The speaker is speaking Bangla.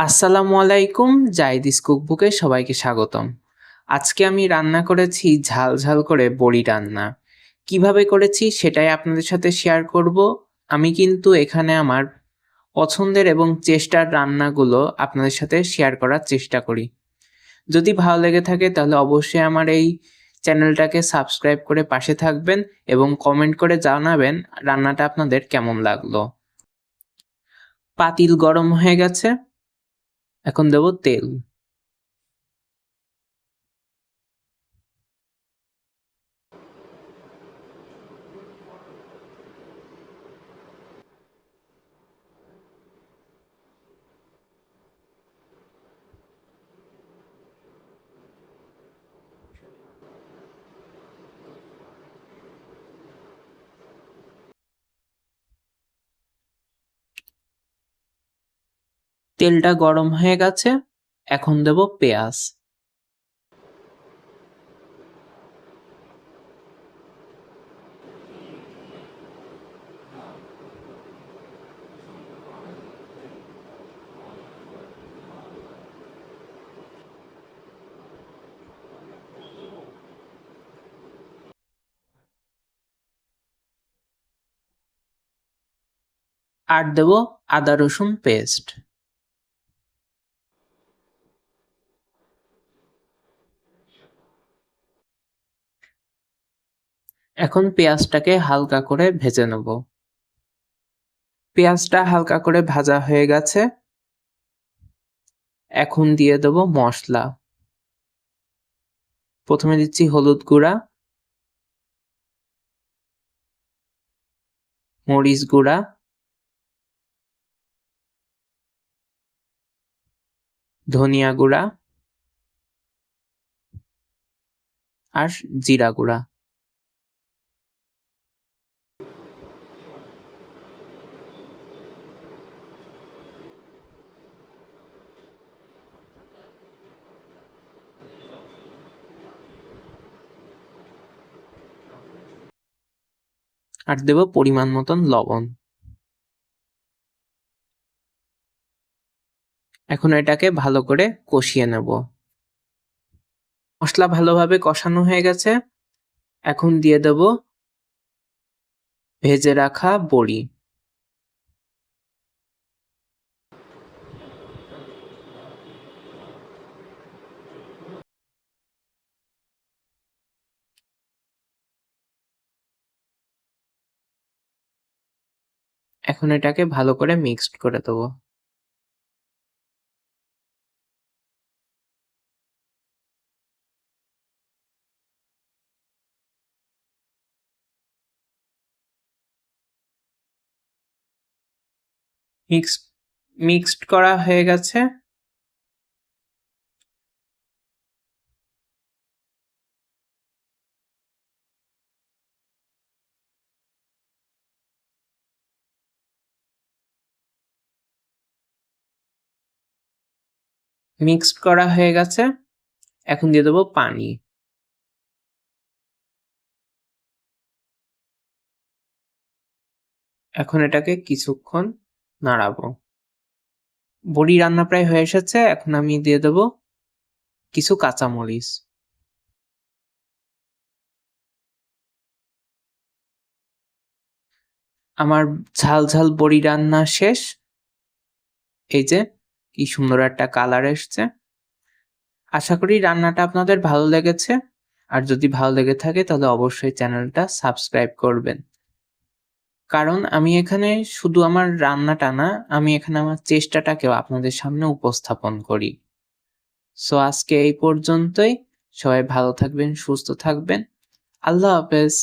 আসসালামু আলাইকুম, জাইদিস কুকবুকে সবাইকে স্বাগতম। আজকে আমি রান্না করেছি ঝাল ঝাল করে বড়ি রান্না। কিভাবে করেছি সেটাই আপনাদের সাথে শেয়ার করব। আমি কিন্তু এখানে আমার পছন্দের এবং চেষ্টার রান্নাগুলো আপনাদের সাথে শেয়ার করার চেষ্টা করি। যদি ভালো লেগে থাকে তাহলে অবশ্যই আমার এই চ্যানেলটাকে সাবস্ক্রাইব করে পাশে থাকবেন এবং কমেন্ট করে জানাবেন রান্নাটা আপনাদের কেমন লাগলো। পাতিল গরম হয়ে গেছে, এখন দেব তেল। তেলটা গরম হয়ে গেছে, এখন দেব পেঁয়াজ। আর দেব আদা রসুন পেস্ট। এখন পেঁয়াজটাকে হালকা করে ভেজে নেব। পেঁয়াজটা হালকা করে ভাজা হয়ে গেছে, এখন দিয়ে দেব মশলা। প্রথমে দিচ্ছি হলুদ গুঁড়া, মরিচ গুঁড়া, ধনিয়া গুঁড়া আর জিরা গুঁড়া। আর দেব পরিমাণ মতন লবণ। এখন এটাকে ভালো করে কষিয়ে নেব। মশলা ভালোভাবে কষানো হয়ে গেছে, এখন দিয়ে দেব ভেজে রাখা বড়ি। এখন এটাকে ভালো করে মিক্সড করে দেবো। মিক্সড করা হয়ে গেছে, এখন দিয়ে দেবো পানি। এখন এটাকে কিছুক্ষণ নাড়াবো। বড়ি রান্না প্রায় হয়ে এসেছে, এখন আমি দিয়ে দেবো কিছু কাঁচামরিচ। আমার ঝাল ঝাল বড়ি রান্না শেষ। এই যে কি সুন্দর একটা কালার এসছে। আশা করি রান্নাটা আপনাদের ভালো লেগেছে। আর যদি ভালো লেগে থাকে তাহলে অবশ্যই চ্যানেলটা সাবস্ক্রাইব করবেন। কারণ আমি এখানে শুধু আমার রান্নাটা না, আমি এখানে আমার চেষ্টাটাকেও আপনাদের সামনে উপস্থাপন করি। সো আজকে এই পর্যন্তই। সবাই ভালো থাকবেন, সুস্থ থাকবেন। আল্লাহ হাফেজ।